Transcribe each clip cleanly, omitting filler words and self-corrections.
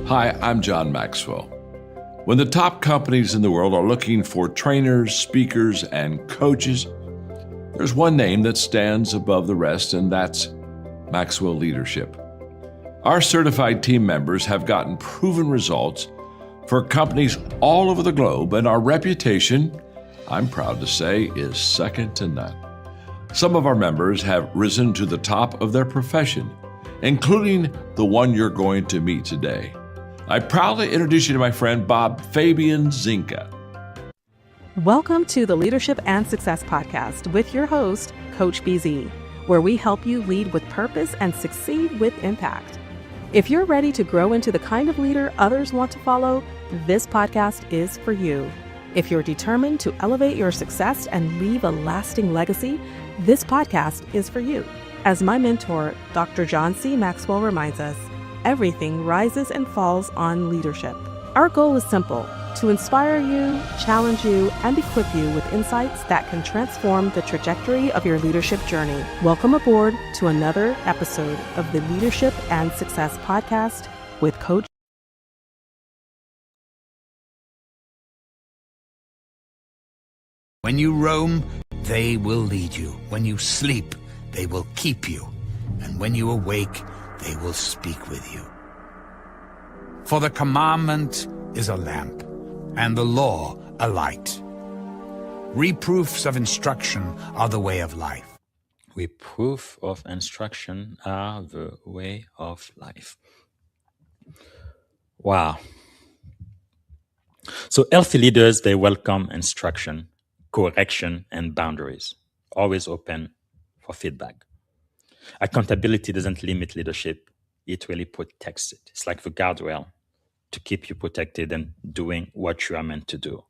Hi, I'm John Maxwell. When the top companies in the world are looking for trainers, speakers, and coaches, there's one name that stands above the rest, and that's Maxwell Leadership. Our certified team members have gotten proven results for companies all over the globe, and our reputation, I'm proud to say, is second to none. Some of our members have risen to the top of their profession, including the one you're going to meet today. I proudly introduce you to my friend Bob Fabian Zinka. Welcome to the Leadership and Success Podcast with your host, Coach BZ, where we help you lead with purpose and succeed with impact. If you're ready to grow into the kind of leader others want to follow, this podcast is for you. If you're determined to elevate your success and leave a lasting legacy, this podcast is for you. As my mentor, Dr. John C. Maxwell reminds us, everything rises and falls on leadership. Our goal is simple: to inspire you, challenge you, and equip you with insights that can transform the trajectory of your leadership journey. Welcome aboard to another episode of the Leadership and Success Podcast with Coach. When you roam, they will lead you. When you sleep, they will keep you. And when you awake, they will speak with you. For the commandment is a lamp, and the law a light. Reproofs of instruction are the way of life. Reproof of instruction are the way of life. Wow. So healthy leaders, they welcome instruction, correction, and boundaries. Always open for feedback. Accountability doesn't limit leadership. It really protects it. It's like the guardrail to keep you protected and doing what you are meant to do.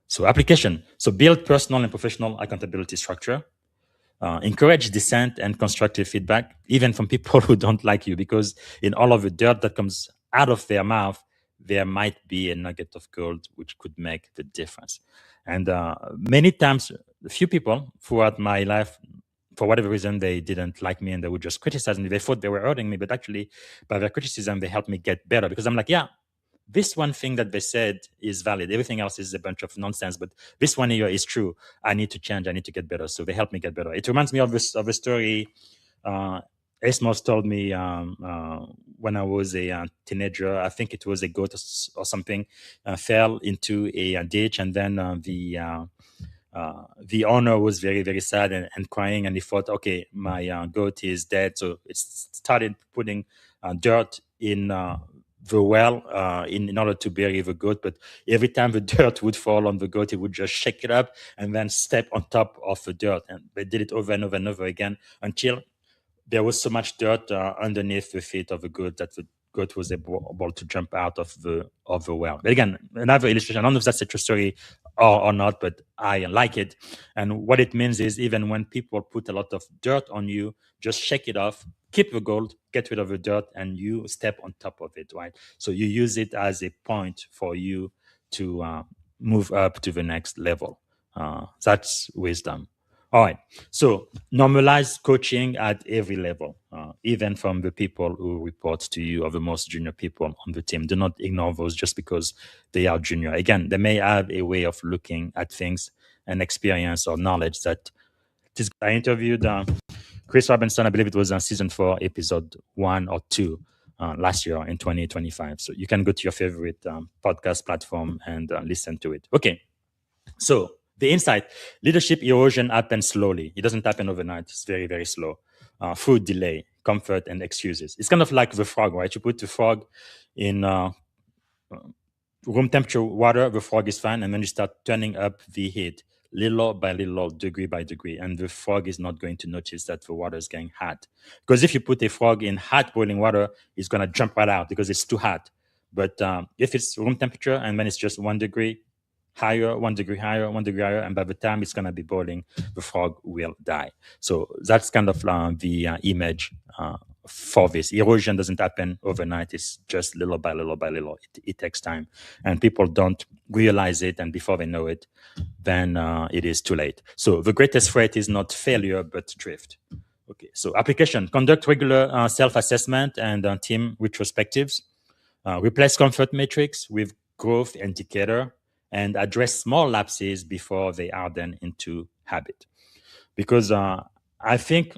So application. So build personal and professional accountability structure. Encourage dissent and constructive feedback, even from people who don't like you, because in all of the dirt that comes out of their mouth, there might be a nugget of gold which could make the difference. And many times, a few people throughout my life, for whatever reason, they didn't like me and they would just criticize me. They thought they were hurting me, but actually by their criticism, they helped me get better, because I'm like, yeah, this one thing that they said is valid. Everything else is a bunch of nonsense, but this one here is true. I need to change. I need to get better. So they helped me get better. It reminds me of a story Esmos told me when I was a teenager. I think it was a goat or something fell into a ditch, and then the owner was very, very sad and crying, and he thought, okay, my goat is dead. So it started putting dirt in the well in order to bury the goat. But every time the dirt would fall on the goat, he would just shake it up and then step on top of the dirt. And they did it over and over and over again until there was so much dirt underneath the feet of the goat that the goat was able to jump out of the well. But again, another illustration. I don't know if that's a true story or not, but I like it. And what it means is, even when people put a lot of dirt on you, just shake it off, keep the gold, get rid of the dirt, and you step on top of it, right? So you use it as a point for you to move up to the next level. That's wisdom. All right. So normalize coaching at every level, even from the people who report to you or the most junior people on the team. Do not ignore those just because they are junior. Again, they may have a way of looking at things and experience or knowledge that I interviewed Chris Robinson. I believe it was on season 4, episode 1 or 2 last year in 2025. So you can go to your favorite podcast platform and listen to it. Okay. So the insight: leadership erosion happens slowly. It doesn't happen overnight. It's very, very slow. Food delay, comfort, and excuses. It's kind of like the frog, right? You put the frog in room temperature water, the frog is fine, and then you start turning up the heat little by little, degree by degree, and the frog is not going to notice that the water is getting hot. Because if you put a frog in hot boiling water, it's going to jump right out because it's too hot. But if it's room temperature and then it's just 1 degree higher, 1 degree higher, 1 degree higher, and by the time it's going to be boiling, the frog will die. So that's kind of the image for this. Erosion doesn't happen overnight. It's just little by little by little. It takes time. And people don't realize it, and before they know it, then it is too late. So the greatest threat is not failure, but drift. Okay, so application: conduct regular self-assessment and team retrospectives. Replace comfort metrics with growth indicator, and address small lapses before they harden into habit. Because I think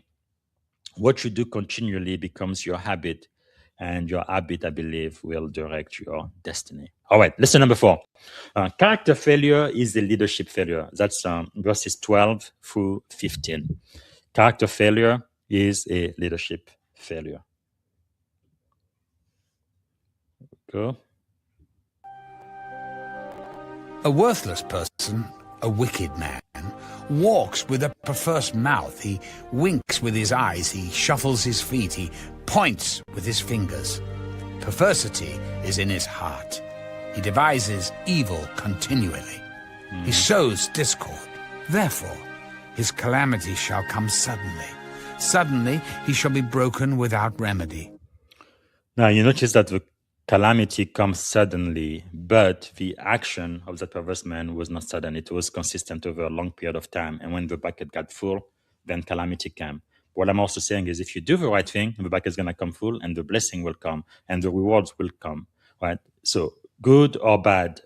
what you do continually becomes your habit, and your habit, I believe, will direct your destiny. All right, lesson number 4. Character failure is a leadership failure. That's verses 12 through 15. Character failure is a leadership failure. Go. A worthless person, a wicked man, walks with a perverse mouth. He winks with his eyes. He shuffles his feet. He points with his fingers. Perversity is in his heart. He devises evil continually. He sows discord. Therefore, his calamity shall come suddenly. Suddenly, he shall be broken without remedy. Now, you notice that the calamity comes suddenly, but the action of that perverse man was not sudden. It was consistent over a long period of time. And when the bucket got full, then calamity came. What I'm also saying is if you do the right thing, the bucket is going to come full, and the blessing will come, and the rewards will come, right? So good or bad,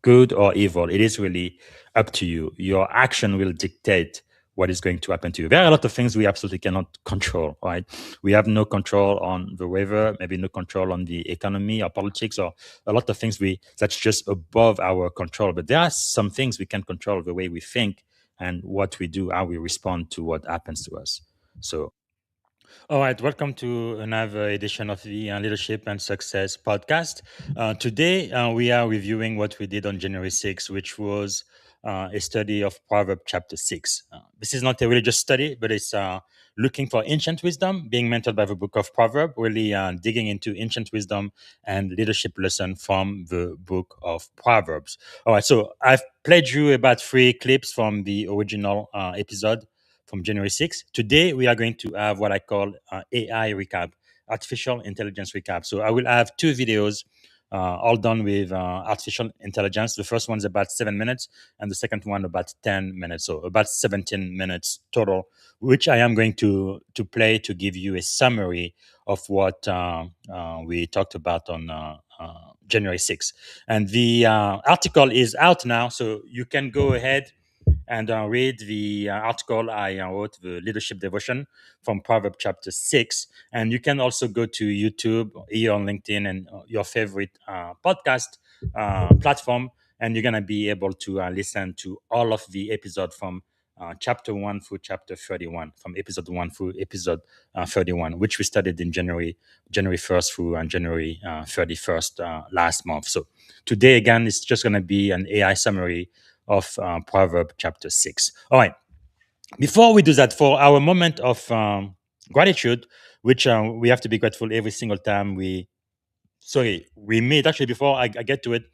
good or evil, it is really up to you. Your action will dictate what is going to happen to you. There are a lot of things we absolutely cannot control, right? We have no control on the weather, maybe no control on the economy or politics, or a lot of things that's just above our control. But there are some things we can control: the way we think and what we do, how we respond to what happens to us. So all right, welcome to another edition of the Leadership and Success podcast. Today, we are reviewing what we did on January 6th, which was a study of Proverbs Chapter 6. This is not a religious study, but it's looking for ancient wisdom, being mentored by the book of Proverbs, really digging into ancient wisdom and leadership lesson from the book of Proverbs. All right, so I've played you about 3 clips from the original episode from January 6th. Today, we are going to have what I call AI recap, artificial intelligence recap. So I will have 2 videos all done with artificial intelligence. The first one is about 7 minutes, and the second one about 10 minutes. So about 17 minutes total, which I am going to play to give you a summary of what we talked about on January 6th. And the article is out now, so you can go ahead and read the article I wrote, the leadership devotion from Proverbs Chapter 6. And you can also go to YouTube, here on LinkedIn, and your favorite podcast platform, and you're going to be able to listen to all of the episodes from chapter 1 through chapter 31, from episode 1 through episode 31, which we studied in January 1st through January 31st last month. So today, again, it's just going to be an AI summary of Proverbs Chapter 6. All right. Before we do that, for our moment of gratitude, which we have to be grateful every single time we meet. Actually, before I get to it,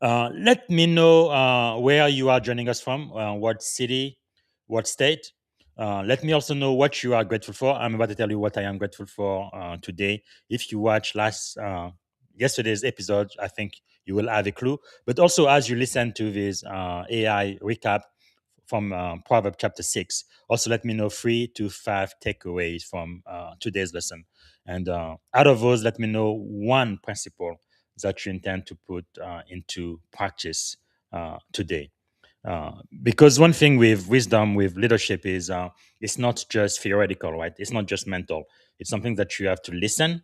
let me know where you are joining us from, what city, what state. Let me also know what you are grateful for. I'm about to tell you what I am grateful for today. If you watch yesterday's episode, I think you will have a clue. But also, as you listen to this AI recap from Proverbs Chapter 6, also let me know 3 to 5 takeaways from today's lesson. And out of those, let me know one principle that you intend to put into practice today. Because one thing with wisdom, with leadership, is it's not just theoretical, right? It's not just mental. It's something that you have to listen,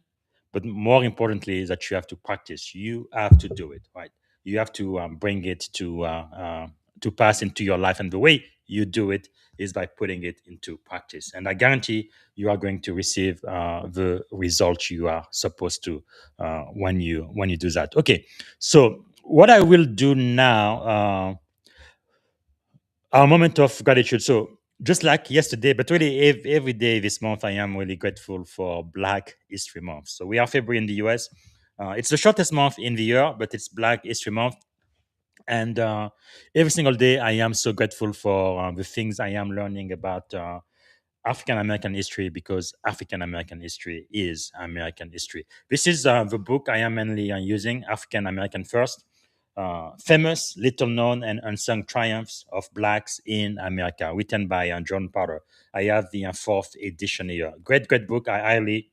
but more importantly, is that you have to practice. You have to do it, right? You have to bring it to pass into your life, and the way you do it is by putting it into practice. And I guarantee you are going to receive the results you are supposed to when you do that. Okay, so what I will do now. Our moment of gratitude. So just like yesterday, but really every day this month, I am really grateful for Black History Month. So we are February in the US. It's the shortest month in the year, but it's Black History Month. And every single day, I am so grateful for the things I am learning about African American history, because African American history is American history. This is the book I am mainly using, African American First. Famous, little known, and unsung triumphs of blacks in America, written by John Potter. I have the fourth edition here. Great, great book. I highly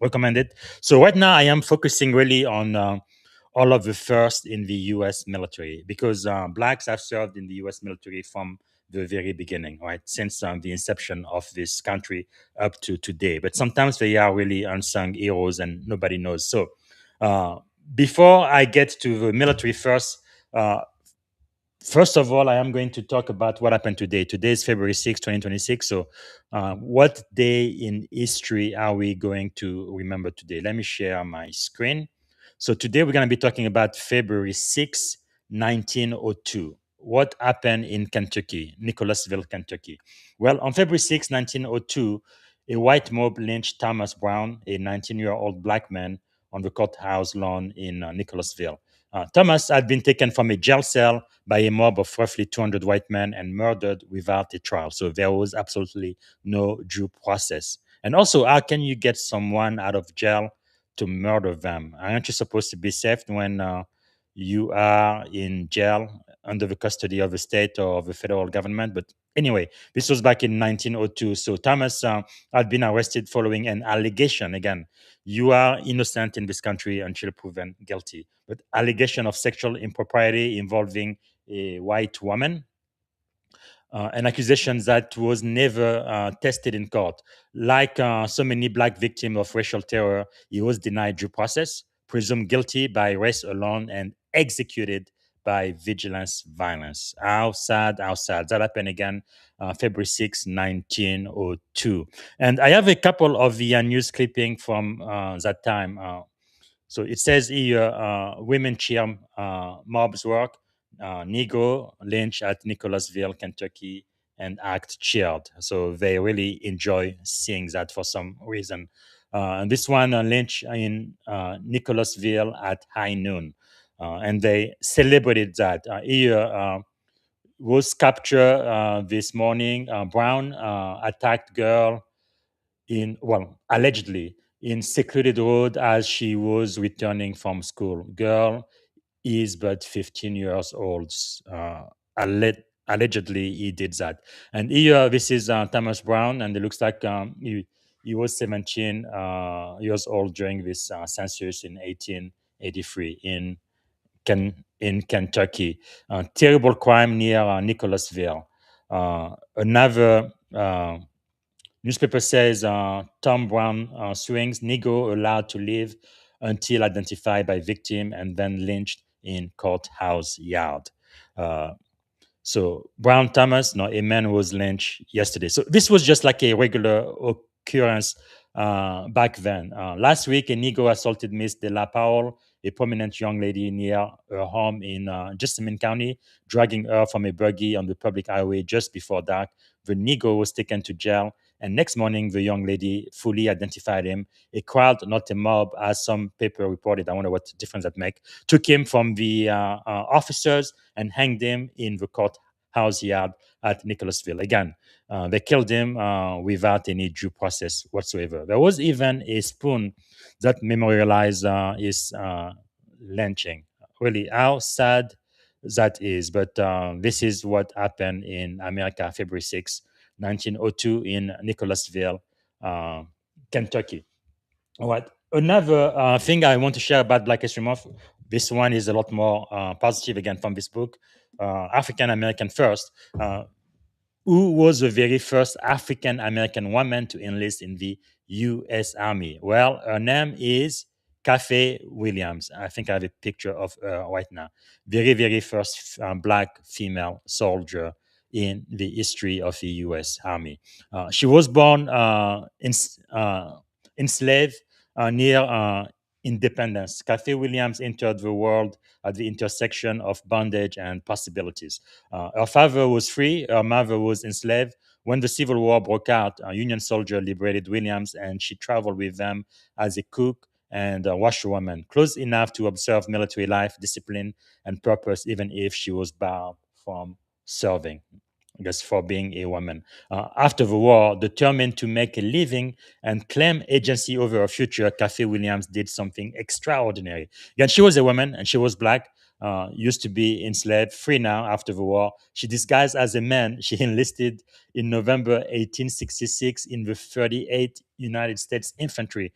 recommend it. So right now I am focusing really on all of the first in the U.S. military, because blacks have served in the U.S. military from the very beginning, right? Since the inception of this country up to today. But sometimes they are really unsung heroes and nobody knows. So uh, before I get to the military uh, first of all, I am going to talk about what happened today. Today is February 6, 2026. So, what day in history are we going to remember today? Let me share my screen. So, today we're going to be talking about February 6, 1902. What happened in Kentucky, Nicholasville, Kentucky? Well, on February 6, 1902, a white mob lynched Thomas Brown, a 19-year-old black man, on the courthouse lawn in Nicholasville. Thomas had been taken from a jail cell by a mob of roughly 200 white men and murdered without a trial. So there was absolutely no due process. And also, how can you get someone out of jail to murder them? Aren't you supposed to be safe when you are in jail under the custody of the state or the federal government? But anyway, this was back in 1902. So Thomas had been arrested following an allegation. Again, you are innocent in this country until proven guilty. But allegation of sexual impropriety involving a white woman, an accusation that was never tested in court. Like so many black victims of racial terror, he was denied due process, presumed guilty by race alone, and executed by vigilance violence. How sad, how sad. That happened again February 6, 1902. And I have a couple of the news clipping from that time. So it says here, women cheer mobs work, Negro lynch at Nicholasville, Kentucky, and act cheered. So they really enjoy seeing that for some reason. And this one, lynch in Nicholasville at high noon. And they celebrated that. Here was captured this morning. Brown attacked girl in, well, allegedly in secluded road as she was returning from school. Girl is but 15 years old. Allegedly, he did that. And here, this is Thomas Brown, and it looks like he was 17 years old during this census in 1883 in Kentucky. Terrible crime near Nicholasville. Another newspaper says Tom Brown swings Negro allowed to live until identified by victim and then lynched in courthouse yard. Uh, so Brown Thomas, no, a man was lynched yesterday. So this was just like a regular occurrence back then. Last week, a Negro assaulted Miss De La Powell, a prominent young lady near her home in Jessamine County, dragging her from a buggy on the public highway just before dark. The Negro was taken to jail, and next morning, the young lady fully identified him. A crowd, not a mob, as some paper reported. I wonder what difference that make. Took him from the officers and hanged him in the courthouse yard at Nicholasville. Again, they killed him without any due process whatsoever. There was even a spoon that memorialized his lynching. Really, how sad that is. But this is what happened in America, February 6, 1902, in Nicholasville, uh, Kentucky. All right. Another thing I want to share about Black History Month, this one is a lot more positive again from this book, African American First. Who was the very first African American woman to enlist in the U.S. Army? Well, her name is Cafe Williams. I think I have a picture of her right now. Very, very first black female soldier in the history of the U.S. Army. She was born enslaved near independence. Cafe Williams entered the world at the intersection of bondage and possibilities. Her father was free, her mother was enslaved. When the Civil War broke out, a Union soldier liberated Williams, and she traveled with them as a cook and a washerwoman, close enough to observe military life, discipline, and purpose, even if she was barred from serving. Just for being a woman. After the war, determined to make a living and claim agency over her future, Cafe Williams did something extraordinary. Again, she was a woman and she was black. used to be enslaved, free now after the war. She disguised as a man. She enlisted in November 1866 in the 38th United States Infantry,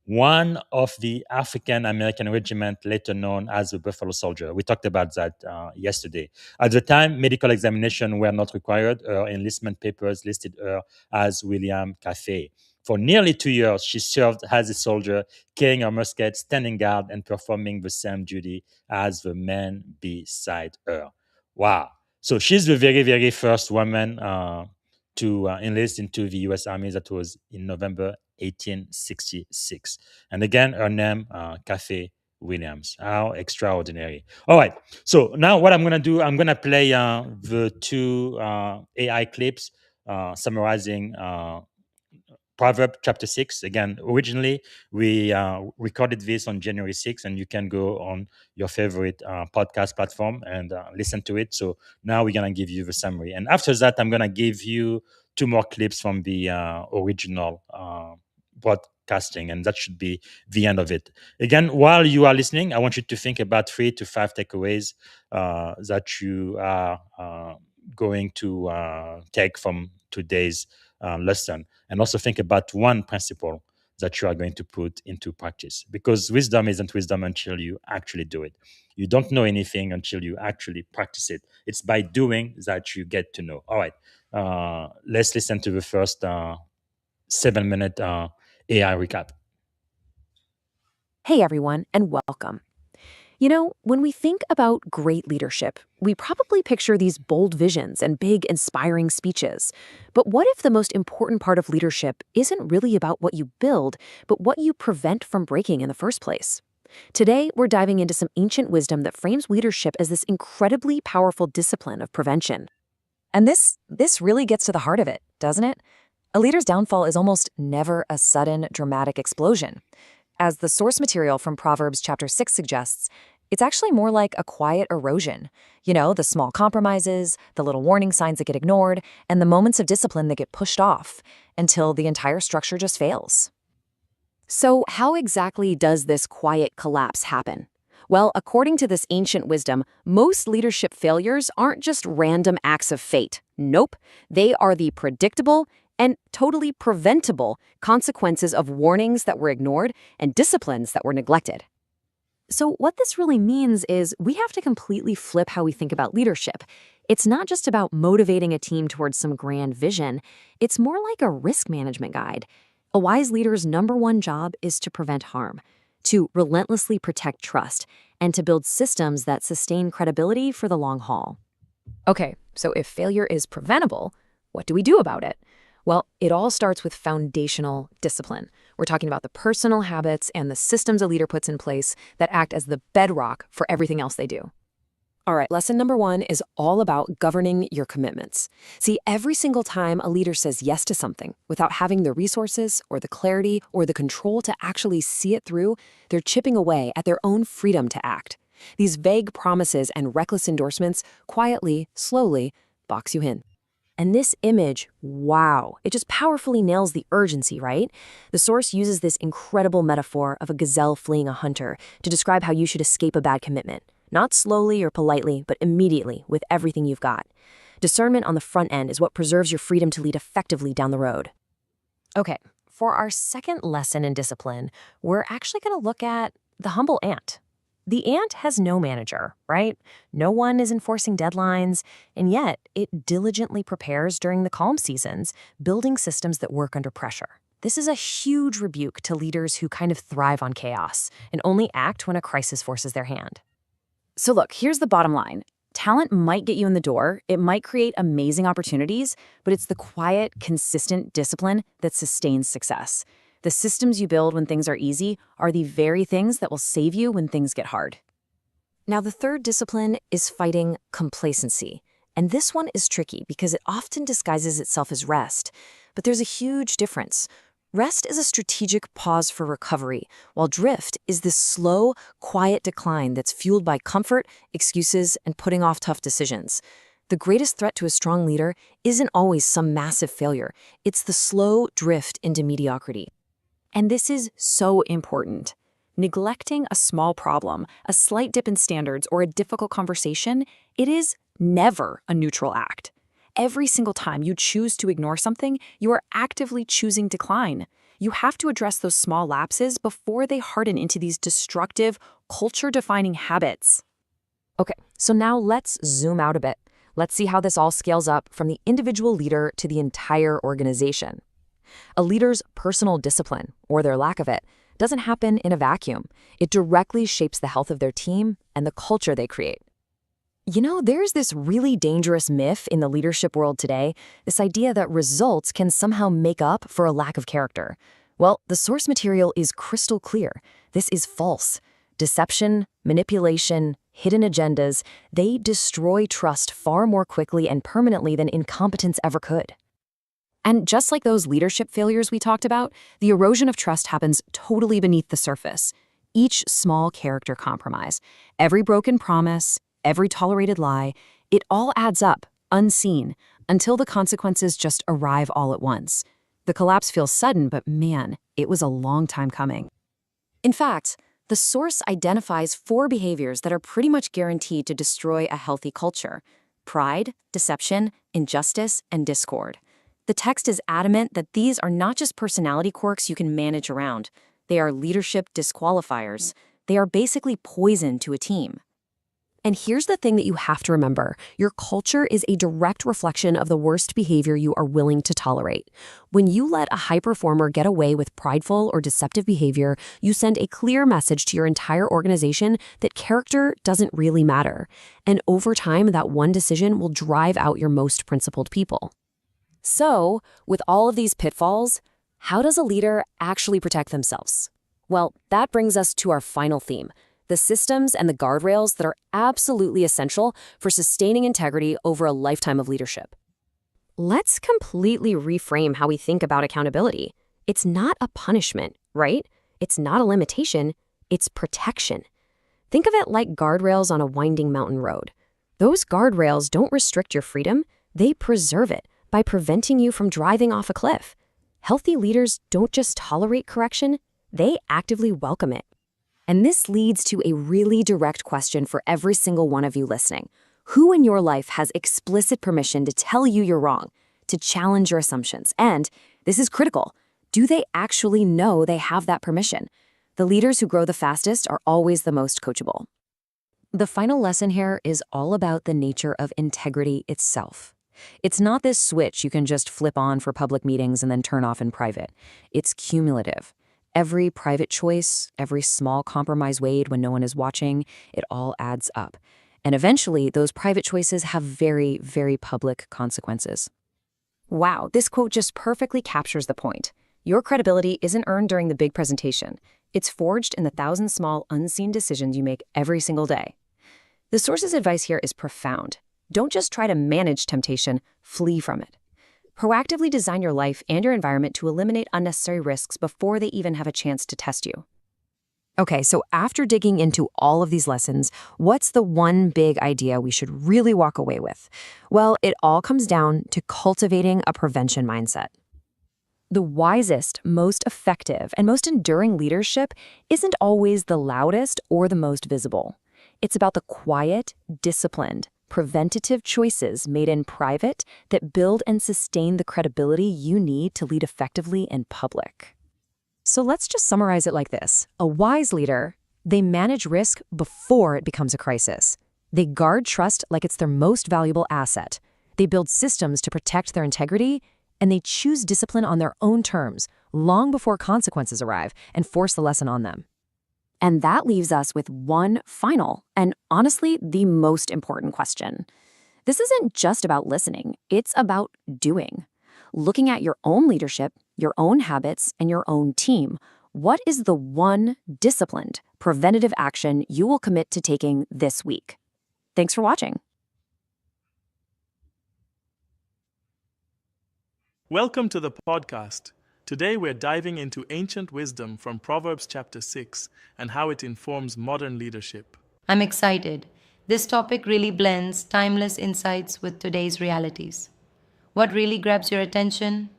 one of the African American regiment later known as the Buffalo Soldier. We talked about that yesterday. At the time, medical examination were not required. Her enlistment papers listed her as William Caffey. For nearly 2 years, she served as a soldier, carrying her musket, standing guard, and performing the same duty as the men beside her. Wow. So she's the very, very first woman to enlist into the U.S. Army. That was in November 1866. And again, her name, Caffey Williams. How extraordinary. All right. So now what I'm going to do, I'm going to play the two AI clips summarizing Proverbs Chapter 6. Again, originally, we recorded this on January 6th, and you can go on your favorite podcast platform and listen to it. So now we're going to give you the summary. And after that, I'm going to give you two more clips from the original broadcasting, and that should be the end of it. Again, while you are listening, I want you to think about 3 to 5 takeaways that you are going to take from today's lesson, and also think about one principle that you are going to put into practice, because wisdom isn't wisdom until you actually do it. You don't know anything until you actually practice it. It's by doing that you get to know. All right, let's listen to the first 7-minute AI recap. Hey everyone, and welcome. You know, when we think about great leadership, we probably picture these bold visions and big, inspiring speeches. But what if the most important part of leadership isn't really about what you build, but what you prevent from breaking in the first place? Today, we're diving into some ancient wisdom that frames leadership as this incredibly powerful discipline of prevention. And this really gets to the heart of it, doesn't it? A leader's downfall is almost never a sudden, dramatic explosion. As the source material from Proverbs Chapter 6 suggests, it's actually more like a quiet erosion. You know, the small compromises, the little warning signs that get ignored, and the moments of discipline that get pushed off until the entire structure just fails. So how exactly does this quiet collapse happen? Well, according to this ancient wisdom, most leadership failures aren't just random acts of fate. Nope, they are the predictable and totally preventable consequences of warnings that were ignored and disciplines that were neglected. So what this really means is we have to completely flip how we think about leadership. It's not just about motivating a team towards some grand vision. It's more like a risk management guide. A wise leader's number one job is to prevent harm, to relentlessly protect trust, and to build systems that sustain credibility for the long haul. Okay, so if failure is preventable, what do we do about it? Well, it all starts with foundational discipline. We're talking about the personal habits and the systems a leader puts in place that act as the bedrock for everything else they do. All right, lesson number 1 is all about governing your commitments. See, every single time a leader says yes to something without having the resources or the clarity or the control to actually see it through, they're chipping away at their own freedom to act. These vague promises and reckless endorsements quietly, slowly box you in. And this image, wow, it just powerfully nails the urgency, right? The source uses this incredible metaphor of a gazelle fleeing a hunter to describe how you should escape a bad commitment. Not slowly or politely, but immediately with everything you've got. Discernment on the front end is what preserves your freedom to lead effectively down the road. Okay, for our second lesson in discipline, we're actually going to look at the humble ant. The ant has no manager, right? No one is enforcing deadlines, and yet it diligently prepares during the calm seasons, building systems that work under pressure. This is a huge rebuke to leaders who kind of thrive on chaos and only act when a crisis forces their hand. So look, here's the bottom line. Talent might get you in the door, it might create amazing opportunities, but it's the quiet, consistent discipline that sustains success. The systems you build when things are easy are the very things that will save you when things get hard. Now, the third discipline is fighting complacency. And this one is tricky because it often disguises itself as rest. But there's a huge difference. Rest is a strategic pause for recovery, while drift is this slow, quiet decline that's fueled by comfort, excuses, and putting off tough decisions. The greatest threat to a strong leader isn't always some massive failure. It's the slow drift into mediocrity. And this is so important. Neglecting a small problem, a slight dip in standards, or a difficult conversation, it is never a neutral act. Every single time you choose to ignore something, you are actively choosing decline. You have to address those small lapses before they harden into these destructive, culture-defining habits. Okay, so now let's zoom out a bit. Let's see how this all scales up from the individual leader to the entire organization. A leader's personal discipline, or their lack of it, doesn't happen in a vacuum. It directly shapes the health of their team and the culture they create. You know, there's this really dangerous myth in the leadership world today, this idea that results can somehow make up for a lack of character. Well, the source material is crystal clear. This is false. Deception, manipulation, hidden agendas, they destroy trust far more quickly and permanently than incompetence ever could. And just like those leadership failures we talked about, the erosion of trust happens totally beneath the surface. Each small character compromise, every broken promise, every tolerated lie, it all adds up, unseen, until the consequences just arrive all at once. The collapse feels sudden, but man, it was a long time coming. In fact, the source identifies 4 behaviors that are pretty much guaranteed to destroy a healthy culture: pride, deception, injustice, and discord. The text is adamant that these are not just personality quirks you can manage around. They are leadership disqualifiers. They are basically poison to a team. And here's the thing that you have to remember. Your culture is a direct reflection of the worst behavior you are willing to tolerate. When you let a high performer get away with prideful or deceptive behavior, you send a clear message to your entire organization that character doesn't really matter. And over time, that one decision will drive out your most principled people. So, with all of these pitfalls, how does a leader actually protect themselves? Well, that brings us to our final theme: the systems and the guardrails that are absolutely essential for sustaining integrity over a lifetime of leadership. Let's completely reframe how we think about accountability. It's not a punishment, right? It's not a limitation, it's protection. Think of it like guardrails on a winding mountain road. Those guardrails don't restrict your freedom, they preserve it by preventing you from driving off a cliff. Healthy leaders don't just tolerate correction, they actively welcome it. And this leads to a really direct question for every single one of you listening. Who in your life has explicit permission to tell you you're wrong, to challenge your assumptions? And, this is critical, do they actually know they have that permission? The leaders who grow the fastest are always the most coachable. The final lesson here is all about the nature of integrity itself. It's not this switch you can just flip on for public meetings and then turn off in private. It's cumulative. Every private choice, every small compromise weighed when no one is watching, it all adds up. And eventually, those private choices have very, very public consequences. Wow, this quote just perfectly captures the point. Your credibility isn't earned during the big presentation. It's forged in the 1,000 small, unseen decisions you make every single day. The source's advice here is profound. Don't just try to manage temptation, flee from it. Proactively design your life and your environment to eliminate unnecessary risks before they even have a chance to test you. Okay, so after digging into all of these lessons, what's the one big idea we should really walk away with? Well, it all comes down to cultivating a prevention mindset. The wisest, most effective, and most enduring leadership isn't always the loudest or the most visible. It's about the quiet, disciplined, preventative choices made in private that build and sustain the credibility you need to lead effectively in public. So let's just summarize it like this. A wise leader, they manage risk before it becomes a crisis. They guard trust like it's their most valuable asset. They build systems to protect their integrity, and they choose discipline on their own terms, long before consequences arrive, and force the lesson on them. And that leaves us with one final, and honestly, the most important question. This isn't just about listening, it's about doing. Looking at your own leadership, your own habits, and your own team. What is the one disciplined, preventative action you will commit to taking this week? Thanks for watching. Welcome to the podcast. Today we're diving into ancient wisdom from Proverbs Chapter 6 and how it informs modern leadership. I'm excited. This topic really blends timeless insights with today's realities. What really grabs your attention?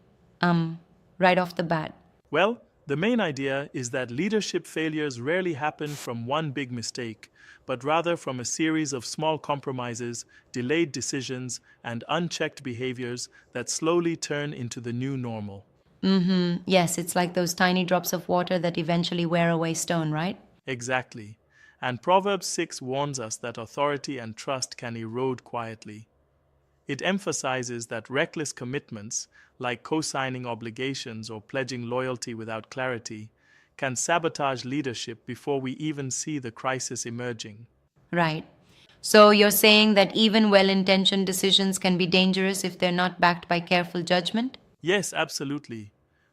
Right off the bat. Well, The main idea is that leadership failures rarely happen from one big mistake, but rather from a series of small compromises, delayed decisions, and unchecked behaviors that slowly turn into the new normal. Yes, it's like those tiny drops of water that eventually wear away stone, right? Exactly. And Proverbs 6 warns us that authority and trust can erode quietly. It emphasizes that reckless commitments, like co-signing obligations or pledging loyalty without clarity, can sabotage leadership before we even see the crisis emerging. Right. So you're saying that even well intentioned decisions can be dangerous if they're not backed by careful judgment? Yes, absolutely.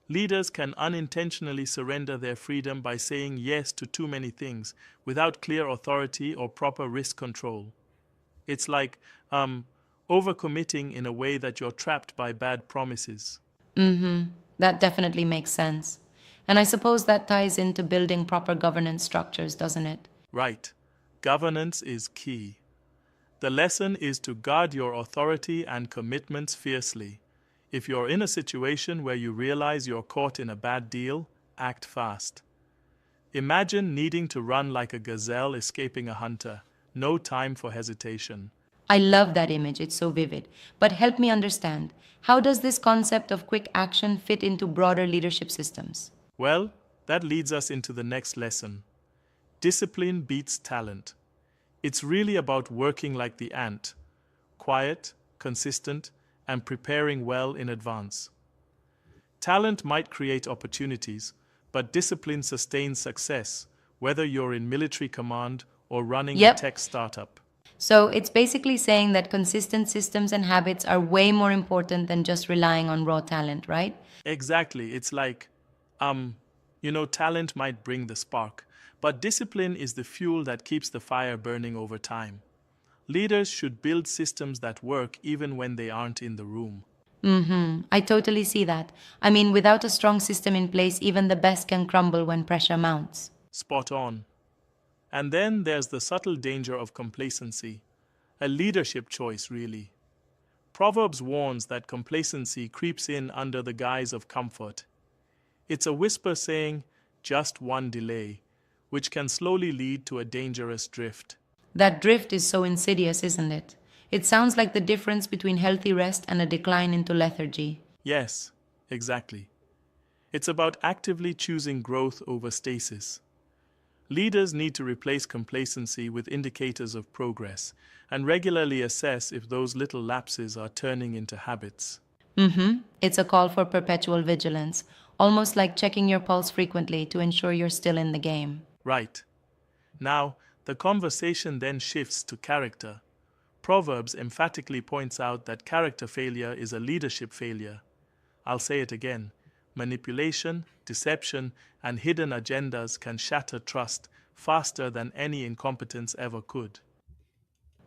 Leaders can unintentionally surrender their freedom by saying yes to too many things without clear authority or proper risk control. It's like overcommitting in a way that you're trapped by bad promises. That definitely makes sense. And I suppose that ties into building proper governance structures, doesn't it? Right. Governance is key. The lesson is to guard your authority and commitments fiercely. If you're in a situation where you realize you're caught in a bad deal, act fast. Imagine needing to run like a gazelle escaping a hunter. No time for hesitation. I love that image, it's so vivid. But help me understand, how does this concept of quick action fit into broader leadership systems? Well, that leads us into the next lesson. Discipline beats talent. It's really about working like the ant, quiet, consistent, and preparing well in advance. Talent might create opportunities, but discipline sustains success, whether you're in military command or running a Yep. tech startup. So it's basically saying that consistent systems and habits are way more important than just relying on raw talent, right? Exactly. It's like, talent might bring the spark, but discipline is the fuel that keeps the fire burning over time. Leaders should build systems that work even when they aren't in the room. I totally see that. I mean, without a strong system in place, even the best can crumble when pressure mounts. Spot on. And then there's the subtle danger of complacency, a leadership choice, really. Proverbs warns that complacency creeps in under the guise of comfort. It's a whisper saying, just one delay, which can slowly lead to a dangerous drift. That drift is so insidious, isn't it? It sounds like the difference between healthy rest and a decline into lethargy. Yes, exactly. It's about actively choosing growth over stasis. Leaders need to replace complacency with indicators of progress and regularly assess if those little lapses are turning into habits. It's a call for perpetual vigilance, almost like checking your pulse frequently to ensure you're still in the game. Right. Now, the conversation then shifts to character. Proverbs emphatically points out that character failure is a leadership failure. I'll say it again. Manipulation, deception, and hidden agendas can shatter trust faster than any incompetence ever could.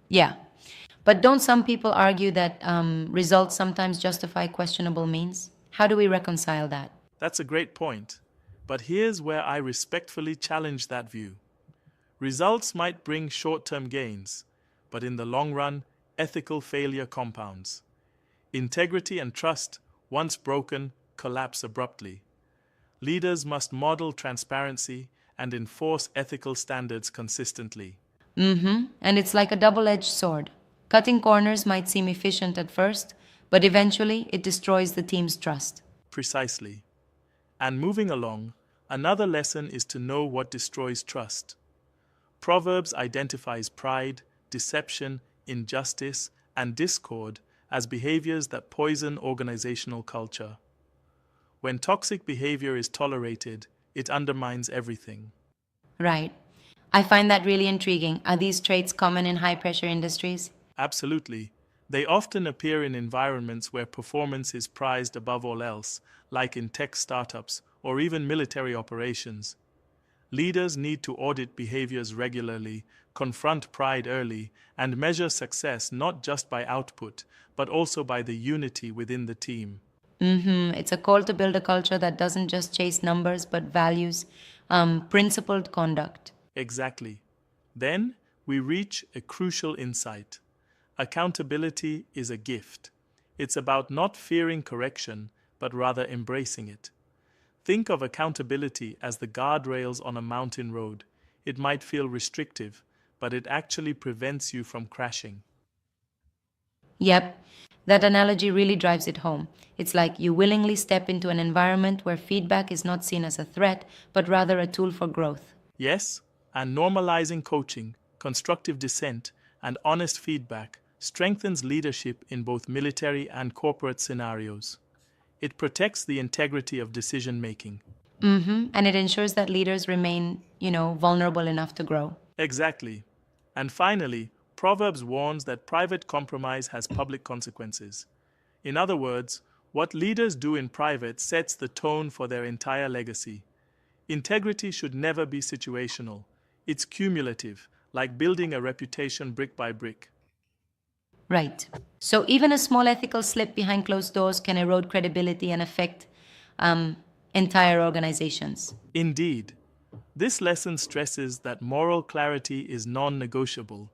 Yeah. But don't some people argue that results sometimes justify questionable means? How do we reconcile that? That's a great point. But here's where I respectfully challenge that view. Results might bring short-term gains, but in the long run, ethical failure compounds. Integrity and trust, once broken, collapse abruptly. Leaders must model transparency and enforce ethical standards consistently. And it's like a double edged sword. Cutting corners might seem efficient at first, but eventually it destroys the team's trust. Precisely. And moving along, another lesson is to know what destroys trust. Proverbs identifies pride, deception, injustice, and discord as behaviors that poison organizational culture. When toxic behavior is tolerated, it undermines everything. Right. I find that really intriguing. Are these traits common in high pressure industries? Absolutely. They often appear in environments where performance is prized above all else, like in tech startups or even military operations. Leaders need to audit behaviors regularly, confront pride early, and measure success not just by output, but also by the unity within the team. It's a call to build a culture that doesn't just chase numbers but values principled conduct. Exactly. Then we reach a crucial insight. Accountability is a gift. It's about not fearing correction, but rather embracing it. Think of accountability as the guardrails on a mountain road. It might feel restrictive, but it actually prevents you from crashing. Yep, that analogy really drives it home. It's like you willingly step into an environment where feedback is not seen as a threat, but rather a tool for growth. Yes, and normalizing coaching, constructive dissent, and honest feedback strengthens leadership in both military and corporate scenarios. It protects the integrity of decision making. And it ensures that leaders remain, vulnerable enough to grow. Exactly. And finally, Proverbs warns that private compromise has public consequences. In other words, what leaders do in private sets the tone for their entire legacy. Integrity should never be situational. It's cumulative, like building a reputation brick by brick. Right. So even a small ethical slip behind closed doors can erode credibility and affect um, entire organizations. Indeed, this lesson stresses that moral clarity is non-negotiable.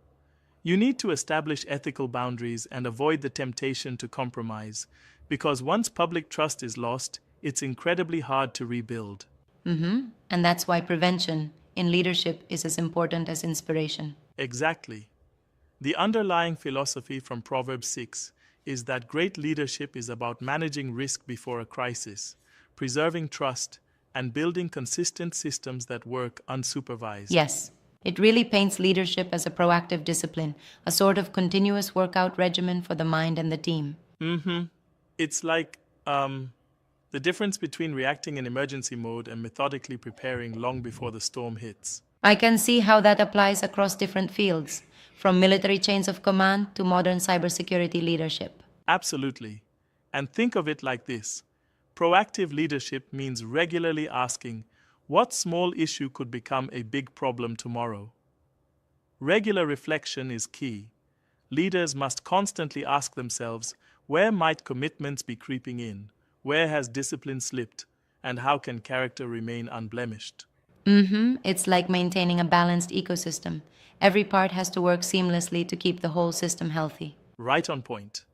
You need to establish ethical boundaries and avoid the temptation to compromise, because once public trust is lost, it's incredibly hard to rebuild. And that's why prevention in leadership is as important as inspiration. Exactly. The underlying philosophy from Proverbs 6 is that great leadership is about managing risk before a crisis, preserving trust, and building consistent systems that work unsupervised. Yes, it really paints leadership as a proactive discipline, a sort of continuous workout regimen for the mind and the team. It's like the difference between reacting in emergency mode and methodically preparing long before the storm hits. I can see how that applies across different fields, from military chains of command to modern cybersecurity leadership. Absolutely. And think of it like this. Proactive leadership means regularly asking, what small issue could become a big problem tomorrow? Regular reflection is key. Leaders must constantly ask themselves, where might commitments be creeping in? Where has discipline slipped? And how can character remain unblemished? It's like maintaining a balanced ecosystem. Every part has to work seamlessly to keep the whole system healthy. Right on point.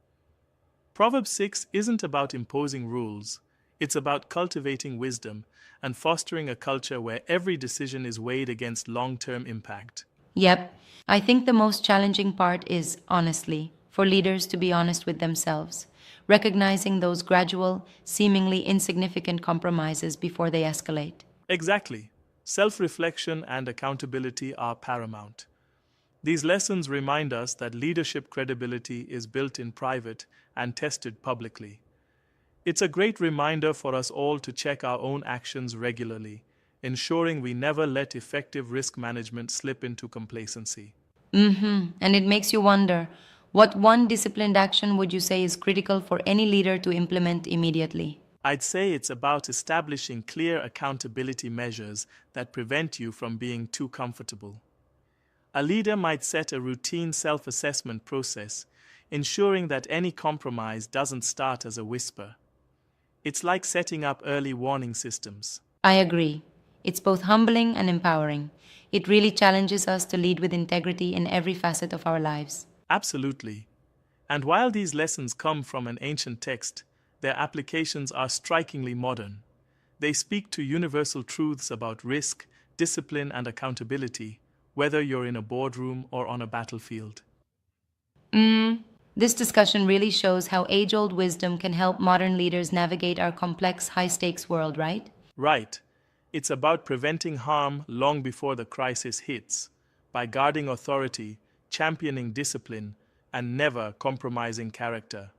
Proverbs 6 isn't about imposing rules. It's about cultivating wisdom and fostering a culture where every decision is weighed against long-term impact. Yep, I think the most challenging part is, honestly, for leaders to be honest with themselves, recognizing those gradual, seemingly insignificant compromises before they escalate. Exactly. Self-reflection and accountability are paramount. These lessons remind us that leadership credibility is built in private and tested publicly. It's a great reminder for us all to check our own actions regularly, ensuring we never let effective risk management slip into complacency. And it makes you wonder, what one disciplined action would you say is critical for any leader to implement immediately? I'd say it's about establishing clear accountability measures that prevent you from being too comfortable. A leader might set a routine self-assessment process, ensuring that any compromise doesn't start as a whisper. It's like setting up early warning systems. I agree. It's both humbling and empowering. It really challenges us to lead with integrity in every facet of our lives. Absolutely. And while these lessons come from an ancient text, their applications are strikingly modern. They speak to universal truths about risk, discipline, and accountability, whether you're in a boardroom or on a battlefield. This discussion really shows how age-old wisdom can help modern leaders navigate our complex, high-stakes world, right? Right. It's about preventing harm long before the crisis hits, by guarding authority, championing discipline, and never compromising character.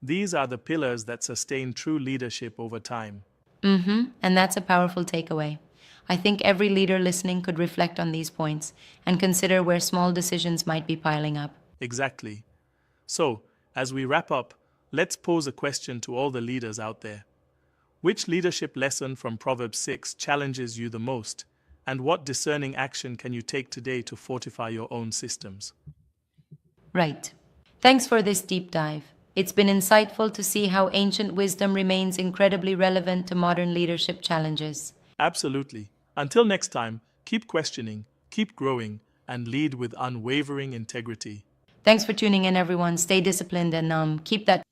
These are the pillars that sustain true leadership over time. And that's a powerful takeaway. I think every leader listening could reflect on these points and consider where small decisions might be piling up. Exactly. So, as we wrap up, let's pose a question to all the leaders out there. Which leadership lesson from Proverbs 6 challenges you the most? And what discerning action can you take today to fortify your own systems? Right. Thanks for this deep dive. It's been insightful to see how ancient wisdom remains incredibly relevant to modern leadership challenges. Absolutely. Until next time, keep questioning, keep growing, and lead with unwavering integrity. Thanks for tuning in, everyone. Stay disciplined and keep that.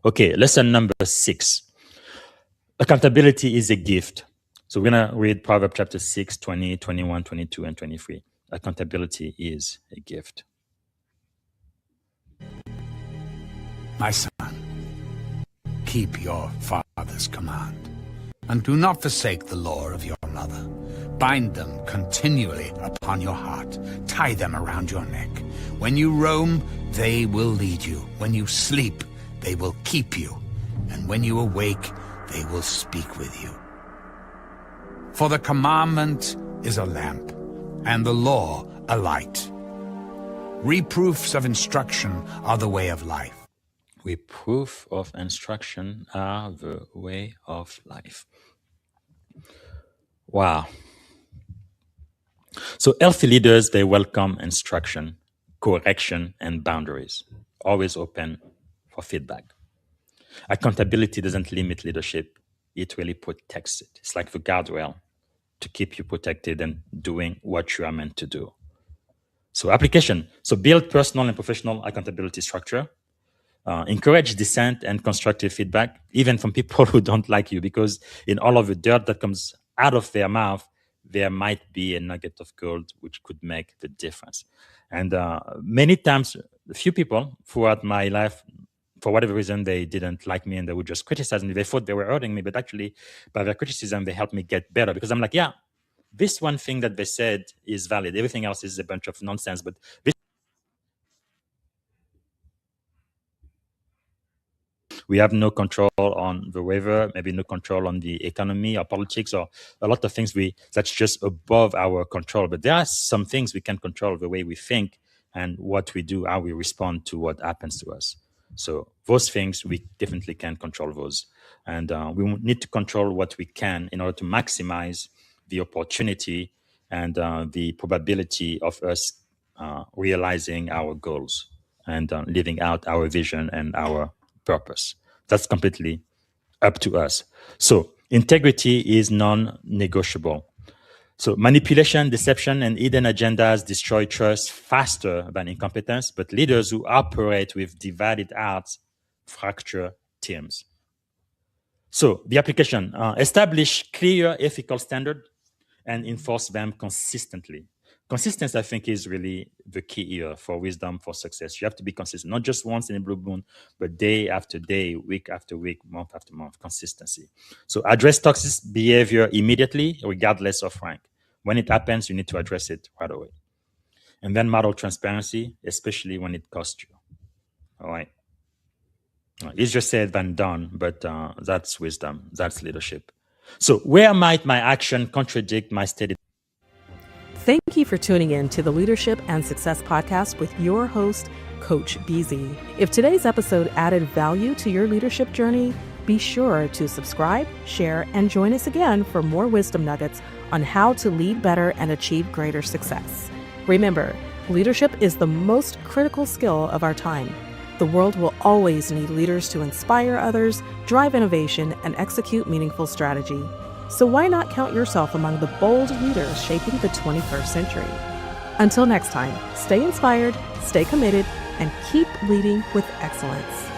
Okay, lesson number 6. Accountability is a gift. So we're going to read Proverbs Chapter 6, 20, 21, 22, and 23. Accountability is a gift. My son, keep your father's command, and do not forsake the law of your mother. Bind them continually upon your heart. Tie them around your neck. When you roam, they will lead you. When you sleep, they will keep you. And when you awake, they will speak with you. For the commandment is a lamp, and the law a light. Reproofs of instruction are the way of life. Reproof of instruction are the way of life. Wow. So healthy leaders, they welcome instruction, correction, and boundaries. Always open for feedback. Accountability doesn't limit leadership. It really protects it. It's like the guardrail to keep you protected and doing what you are meant to do. So application. So build personal and professional accountability structure. Encourage dissent and constructive feedback, even from people who don't like you, because in all of the dirt that comes out of their mouth, there might be a nugget of gold which could make the difference. And many times, a few people throughout my life, for whatever reason, they didn't like me and they would just criticize me. They thought they were hurting me, but actually, by their criticism, they helped me get better, because I'm like, yeah, this one thing that they said is valid. Everything else is a bunch of nonsense, but this. We have no control on the weather, maybe no control on the economy or politics or a lot of things that's just above our control. But there are some things we can control: the way we think and what we do, how we respond to what happens to us. So those things, we definitely can control those. And we need to control what we can in order to maximize the opportunity and the probability of us realizing our goals and living out our vision and our purpose. That's completely up to us. So integrity is non-negotiable. So manipulation, deception, and hidden agendas destroy trust faster than incompetence, but leaders who operate with divided hearts fracture teams. So the application, establish clear ethical standards and enforce them consistently. Consistency, I think, is really the key here for wisdom, for success. You have to be consistent, not just once in a blue moon, but day after day, week after week, month after month, consistency. So address toxic behavior immediately, regardless of rank. When it happens, you need to address it right away. And then model transparency, especially when it costs you. All right. Easier said than done, but that's wisdom. That's leadership. So where might my action contradict my stated? Thank you for tuning in to the Leadership and Success Podcast with your host, Coach BZ. If today's episode added value to your leadership journey, be sure to subscribe, share, and join us again for more wisdom nuggets on how to lead better and achieve greater success. Remember, leadership is the most critical skill of our time. The world will always need leaders to inspire others, drive innovation, and execute meaningful strategy. So why not count yourself among the bold leaders shaping the 21st century? Until next time, stay inspired, stay committed, and keep leading with excellence.